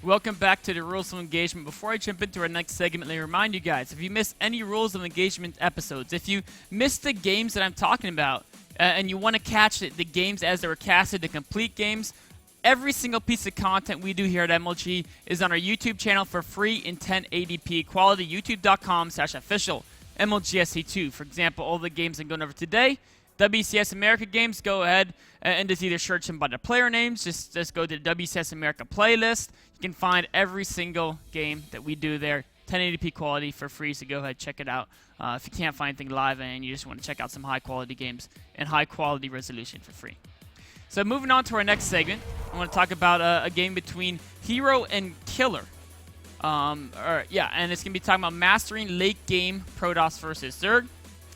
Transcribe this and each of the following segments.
Welcome back to the Rules of Engagement. Before I jump into our next segment, let me remind you guys, if you missed any Rules of Engagement episodes, if you missed the games that I'm talking about, and you want to catch the games as they were casted, the complete games, every single piece of content we do here at MLG is on our YouTube channel for free in 1080p quality, youtube.com/official MLGSC2. For example, all the games I'm going over today, WCS America games, go ahead and just either search them by the player names. Just go to the WCS America playlist. You can find every single game that we do there, 1080p quality for free, so go ahead, check it out. If you can't find anything live and you just want to check out some high-quality games and high-quality resolution for free. So moving on to our next segment, I want to talk about a game between Hero and Killer. And it's going to be talking about mastering late-game Protoss versus Zerg,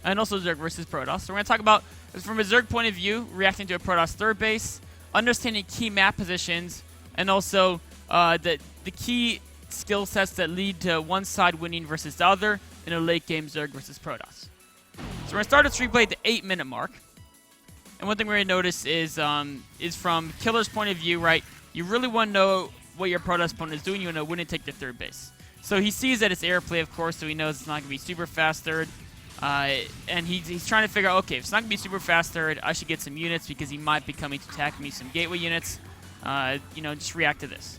and also Zerg versus Protoss. So we're going to talk about, from a Zerg point of view, reacting to a Protoss third base, understanding key map positions, and also the key skill sets that lead to one side winning versus the other in a late-game Zerg versus Protoss. So we're going to start this replay at the 8-minute mark. And one thing we're going to notice is from Killer's point of view, right, you really want to know what your Protoss opponent is doing. You want to win and take the third base. So he sees that it's airplay, of course, so he knows it's not going to be super fast third. And he's trying to figure out, okay, if it's not going to be super fast third, I should get some units because he might be coming to attack me, some gateway units. Just react to this.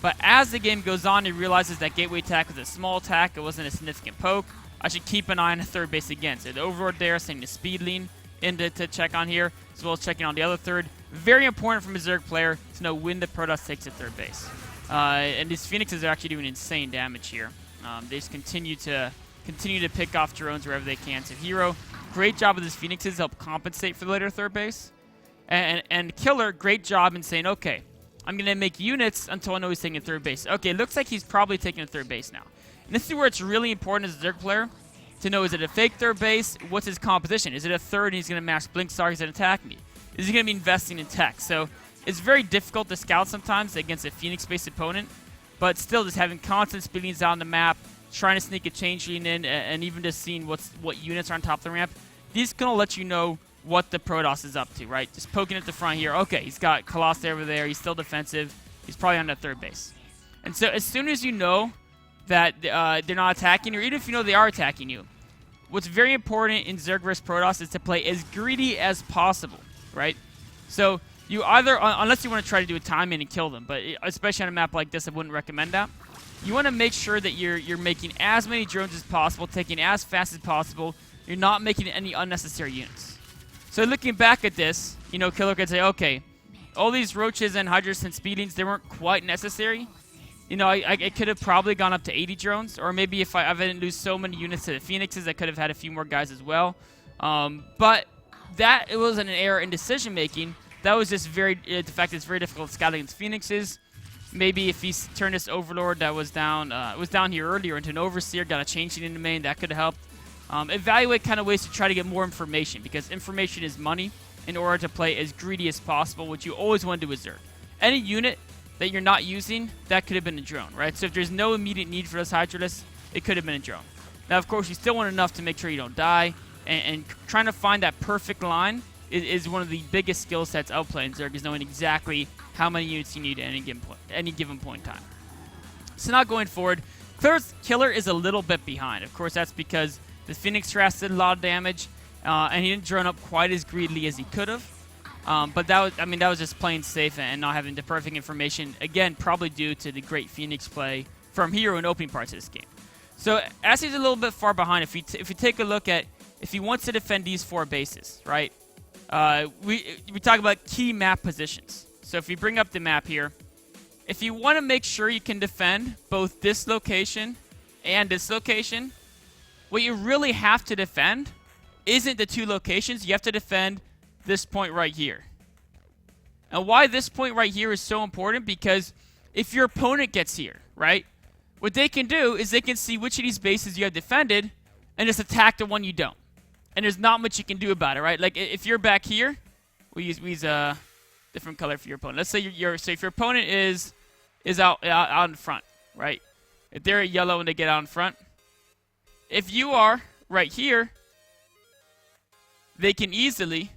But as the game goes on, he realizes that gateway attack was a small attack. It wasn't a significant poke. I should keep an eye on the third base again. So the Overlord there, sending the speed lean in to check on here, as well as checking on the other third. Very important from a Zerg player to know when the Protoss takes the third base. And these Phoenixes are actually doing insane damage here. They just continue to pick off drones wherever they can. So Hero, great job with his Phoenixes, help compensate for the later third base. And Killer, great job in saying, okay, I'm going to make units until I know he's taking a third base. Okay, looks like he's probably taking a third base now. And this is where it's really important as a Zerg player to know, is it a fake third base? What's his composition? Is it a third and he's going to mash Blink Stars and attack me? Is he going to be investing in tech? So it's very difficult to scout sometimes against a Phoenix-based opponent, but still just having constant speedings out on the map, trying to sneak a change lead in, and even just seeing what units are on top of the ramp, these can all let you know what the Protoss is up to, right? Just poking at the front here. Okay, he's got Colossus over there. He's still defensive. He's probably on that third base. And so as soon as you know that they're not attacking you, or even if you know they are attacking you, what's very important in Zerg vs. Protoss is to play as greedy as possible, right? So you either, unless you want to try to do a time in and kill them, but especially on a map like this, I wouldn't recommend that. You want to make sure that you're making as many drones as possible, taking as fast as possible. You're not making any unnecessary units. So looking back at this, Killer could say, okay, all these roaches and hydras and speedings, they weren't quite necessary. I could have probably gone up to 80 drones, or maybe if I didn't lose so many units to the Phoenixes, I could have had a few more guys as well. But it wasn't an error in decision making. That was just the fact that it's very difficult scouting against Phoenixes. Maybe if he turned this Overlord that was down here earlier into an Overseer, got a change in the main, that could have helped. Evaluate kind of ways to try to get more information, because information is money in order to play as greedy as possible, which you always want to do with Zerg. Any unit that you're not using, that could have been a drone, right? So if there's no immediate need for those Hydralisks, it could have been a drone. Now, of course, you still want enough to make sure you don't die, and trying to find that perfect line is one of the biggest skill sets of playing Zerg, is knowing exactly how many units you need at any given point in time. So now going forward, Killer is a little bit behind. Of course, that's because the Phoenix Harass did a lot of damage, and he didn't drone up quite as greedily as he could have. But that was just playing safe and not having the perfect information. Again, probably due to the great Phoenix play from Hero in opening parts of this game. So as he's a little bit far behind, if you take a look at if he wants to defend these 4 bases, right? We talk about key map positions. So if you bring up the map here, if you want to make sure you can defend both this location and this location, what you really have to defend isn't the 2 locations. You have to defend this point right here. And why this point right here is so important, because if your opponent gets here, right, what they can do is they can see which of these bases you have defended and just attack the one you don't. And there's not much you can do about it, right? Like if you're back here, we use a different color for your opponent. Let's say if your opponent is out in front, right? If they're yellow and they get out in front, if you are right here, they can easily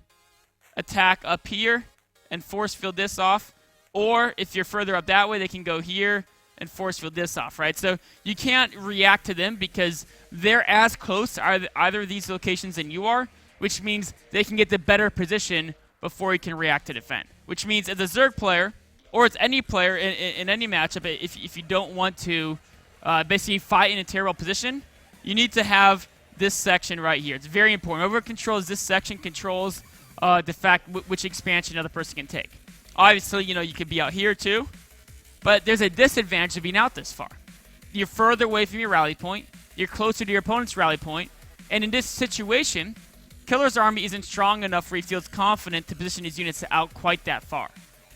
attack up here and force field this off Or if you're further up that way, they can go here and force field this off, right? So you can't react to them because they're as close to either of these locations than you are, which means they can get the better position before you can react to defend. Which means as a Zerg player, or as any player in any matchup, if you don't want to basically fight in a terrible position, you need to have this section right here. It's very important. Whoever controls this section controls the fact which expansion another person can take. Obviously, you know, you could be out here too, but there's a disadvantage of being out this far. You're further away from your rally point, you're closer to your opponent's rally point, and in this situation, Killer's army isn't strong enough where he feels confident to position his units out quite that far.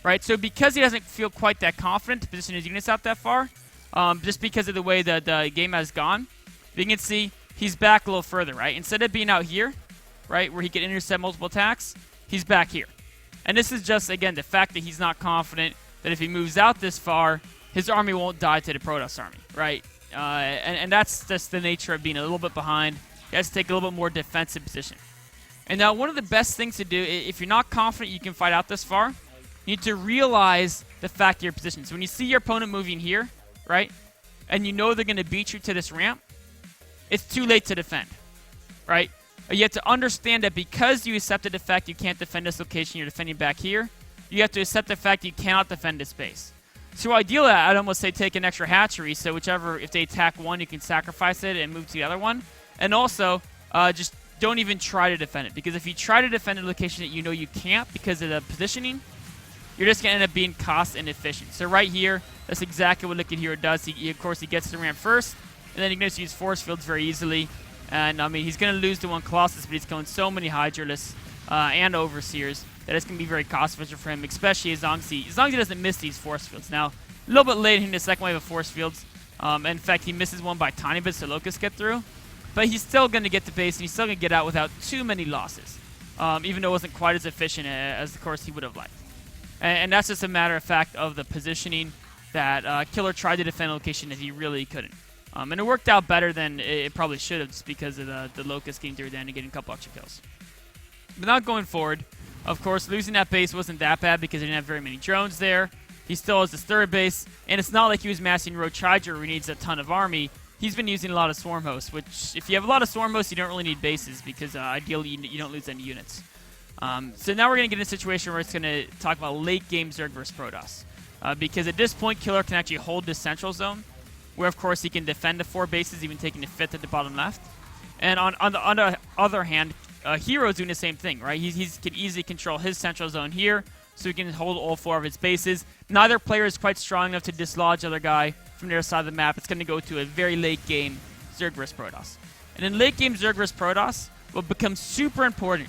Right? So because he doesn't feel quite that confident to position his units out that far, just because of the way that the game has gone, you can see he's back a little further, right? Instead of being out here, right, where he can intercept multiple attacks, he's back here. And this is just, again, the fact that he's not confident that if he moves out this far, his army won't die to the Protoss army, right? And that's just the nature of being a little bit behind. He has to take a little bit more defensive position. And now one of the best things to do, if you're not confident you can fight out this far, you need to realize the fact of your position. So when you see your opponent moving here, right, and you know they're going to beat you to this ramp, it's too late to defend, right? You have to understand that because you accepted the fact you can't defend this location, you're defending back here, you have to accept the fact you cannot defend this space. So ideally, I'd almost say take an extra hatchery, so whichever, if they attack one, you can sacrifice it and move to the other one. And also, just don't even try to defend it, because if you try to defend a location that you know you can't because of the positioning, you're just going to end up being cost inefficient. So right here, that's exactly what Liquid Hero does. Of course, he gets to the ramp first, and then he can just use force fields very easily. And, I mean, he's going to lose to one Colossus, but he's killing so many Hydralisks and Overseers that it's going to be very cost-efficient for him, especially as long as he doesn't miss these force fields. Now, a little bit late in the second wave of force fields. In fact, he misses one by a tiny bit so Locusts get through. But he's still going to get to base, and he's still going to get out without too many losses, even though it wasn't quite as efficient as, of course, he would have liked. And that's just a matter of fact of the positioning that Killer tried to defend a location that he really couldn't. And it worked out better than it probably should have just because of the Locust getting through there and getting a couple extra kills. But now going forward, of course, losing that base wasn't that bad because he didn't have very many drones there. He still has his third base, and it's not like he was massing Roach Hydra where he needs a ton of army. He's been using a lot of Swarm Hosts, which if you have a lot of Swarm Hosts, you don't really need bases because ideally you don't lose any units. So now we're going to get in a situation where it's going to talk about late game Zerg versus Protoss. Because at this point, Killer can actually hold this central zone, where of course he can defend the 4 bases, even taking the 5th at the bottom left. And on the other hand, Hero's doing the same thing, right? He can easily control his central zone here, so he can hold all 4 of his bases. Neither player is quite strong enough to dislodge the other guy from their side of the map. It's going to go to a very late game Zerg vs Protoss. And in late game Zerg vs Protoss will become super important.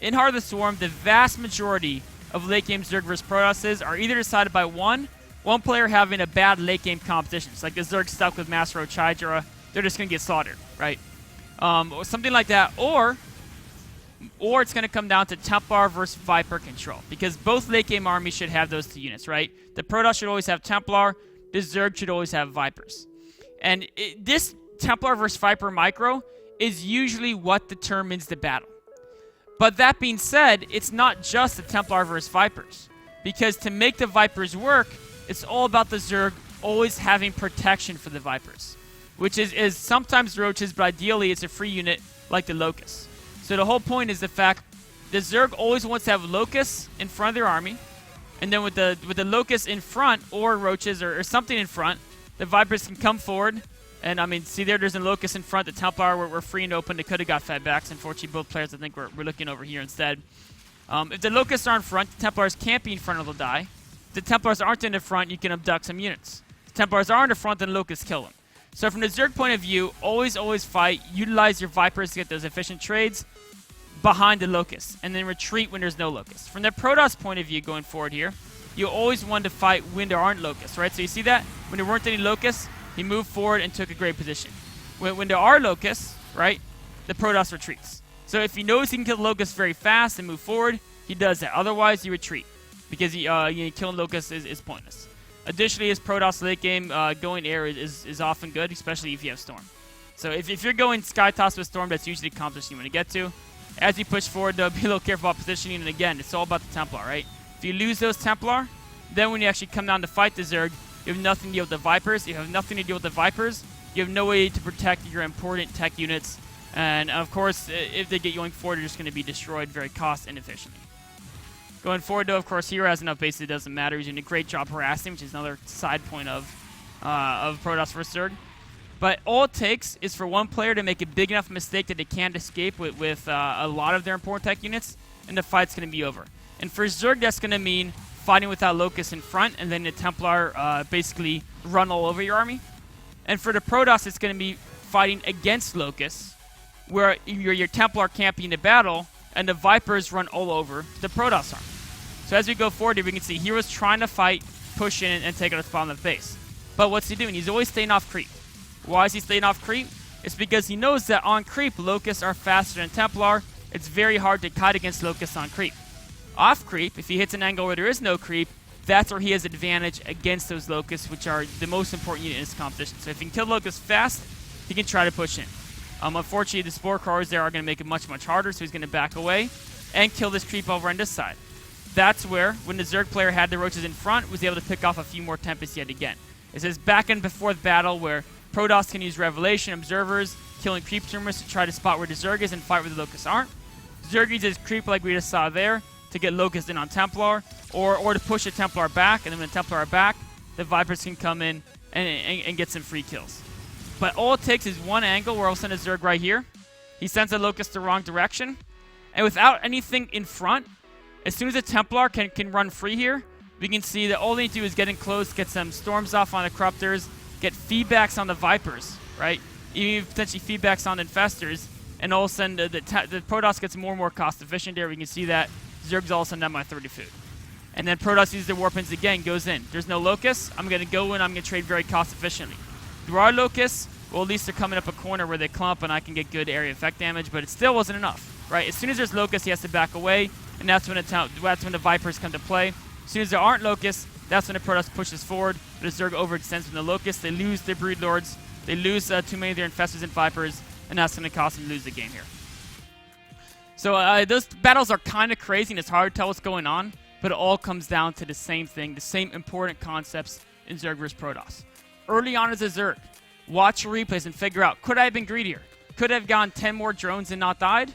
In Heart of the Swarm, the vast majority of late game Zerg vs Protosses are either decided by one player having a bad late game competition. It's like the Zerg stuck with Master Roach Hydra, they're just going to get slaughtered, right? Or something like that, or it's going to come down to Templar versus Viper control, because both late game armies should have those 2 units, right? The Protoss should always have Templar, the Zerg should always have Vipers. And this Templar versus Viper micro is usually what determines the battle. But that being said, it's not just the Templar versus Vipers, because to make the Vipers work, it's all about the Zerg always having protection for the Vipers, which is sometimes Roaches, but ideally it's a free unit like the Locusts. So the whole point is the fact the Zerg always wants to have Locusts in front of their army, and then with the Locusts in front, or Roaches or something in front, the Vipers can come forward. And I mean, see there's a Locust in front. The Templar were free and open. They could have got fed backs. Unfortunately, both players I think we're looking over here instead. If the Locusts are in front, the Templars can't be in front or they'll die. If the Templars aren't in the front, you can abduct some units. If the Templars are in the front, then Locusts kill them. So from the Zerg point of view, always fight. Utilize your Vipers to get those efficient trades behind the Locusts, and then retreat when there's no Locusts. From the Protoss point of view going forward here, you always want to fight when there aren't Locusts, right? So you see that? When there weren't any Locusts, he moved forward and took a great position. When there are Locusts, right, the Protoss retreats. So if he knows he can kill the Locusts very fast and move forward, he does that. Otherwise, you retreat, because killing Locusts is pointless. Additionally, his Protoss late game going air is often good, especially if you have Storm. So if you're going Sky Toss with Storm, that's usually the competition you want to get to. As you push forward, though, be a little careful about positioning. And again, it's all about the Templar, right? If you lose those Templar, Then when you actually come down to fight the Zerg, you have nothing to deal with the Vipers. You have nothing to deal with the Vipers. You have no way to protect your important tech units. And of course, if they get yoinked forward, they're just going to be destroyed very cost inefficiently. Going forward, though, of course, Hero has enough base, it doesn't matter. He's doing a great job harassing, which is another side point of Protoss versus Zerg. But all it takes is for one player to make a big enough mistake that they can't escape with a lot of their important tech units, and the fight's going to be over. And for Zerg, that's going to mean fighting without Locust in front, and then the Templar basically run all over your army. And for the Protoss, it's going to be fighting against Locusts, where your Templar can't be in the battle, and the Vipers run all over the Protoss army. So as we go forward here, we can see Hero's trying to fight, push in, and take out a spot on the base. But what's he doing? He's always staying off creep. Why is he staying off creep? It's because he knows that on creep, Locusts are faster than Templar. It's very hard to kite against Locusts on creep. Off creep, if he hits an angle where there is no creep, that's where he has advantage against those Locusts, which are the most important unit in his competition. So if he can kill Locusts fast, he can try to push in. Unfortunately, the Spore Crawlers there are going to make it much, much harder, so he's going to back away and kill this creep over on this side. That's where, when the Zerg player had the roaches in front, was able to pick off a few more Tempests yet again. It says back and before the battle where Protoss can use Revelation, Observers, killing creep tumors to try to spot where the Zerg is and fight where the Locusts aren't. Zerg uses creep like we just saw there to get Locusts in on Templar, or to push a Templar back, and then when the Templar are back, the Vipers can come in and get some free kills. But all it takes is one angle where I'll send a Zerg right here. He sends a Locust the wrong direction, and without anything in front, as soon as a Templar can run free here, we can see that all they need to do is get in close, get some storms off on the Corruptors, get feedbacks on the Vipers, right? Even potentially feedbacks on Infestors, and all of a sudden the Protoss gets more and more cost efficient there. We can see that Zerg's all of a sudden down by 30 food. And then Protoss uses their Warpins again, goes in. There's no Locusts. I'm going to go in, I'm going to trade very cost efficiently. There are Locusts, well, at least they're coming up a corner where they clump and I can get good area effect damage, but it still wasn't enough, right? As soon as there's Locusts, he has to back away, and that's when the Vipers come to play. As soon as there aren't Locusts, that's when the Protoss pushes forward. The Zerg overextends from the Locusts. They lose their Brood Lords. They lose too many of their Infestors and Vipers, and that's going to cost them to lose the game here. So those battles are kind of crazy, and it's hard to tell what's going on, but it all comes down to the same thing, the same important concepts in Zerg vs. Protoss. Early on as a Zerg, watch your replays and figure out, could I have been greedier? Could I have gone 10 more drones and not died?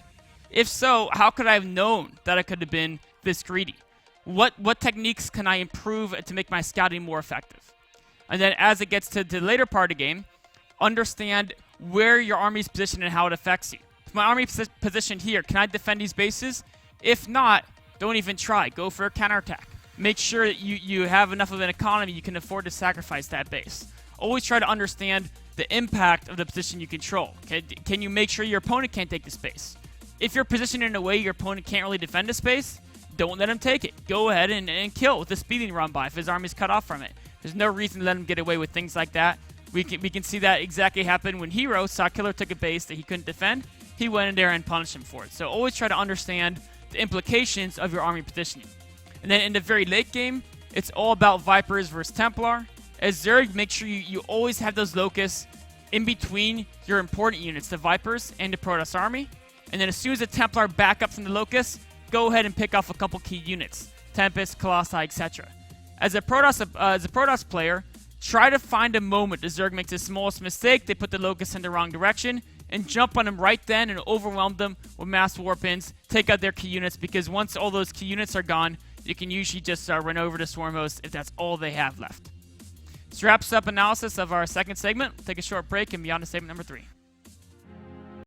If so, how could I have known that I could have been this greedy? What techniques can I improve to make my scouting more effective? And then as it gets to the later part of the game, understand where your army's positioned and how it affects you. If my army positioned here, can I defend these bases? If not, don't even try. Go for a counterattack. Make sure that you have enough of an economy you can afford to sacrifice that base. Always try to understand the impact of the position you control. Okay? Can you make sure your opponent can't take the space? If you're positioned in a way your opponent can't really defend the space, don't let him take it. Go ahead and kill with the speeding run by if his army's cut off from it. There's no reason to let him get away with things like that. We can see that exactly happen when Hero saw Killer took a base that he couldn't defend. He went in there and punished him for it. So always try to understand the implications of your army positioning. And then in the very late game, it's all about Vipers versus Templar. As Zerg, make sure you always have those Locusts in between your important units, the Vipers and the Protoss army. And then as soon as the Templar back up from the Locusts, go ahead and pick off a couple key units, Tempest, Colossi, etc. As a Protoss player, try to find a moment the Zerg makes the smallest mistake, they put the Locusts in the wrong direction, and jump on them right then and overwhelm them with mass Warpins, take out their key units, because once all those key units are gone, you can usually just run over the Swarm Host if that's all they have left. This wraps up analysis of our second segment. We'll take a short break and be on to segment number 3.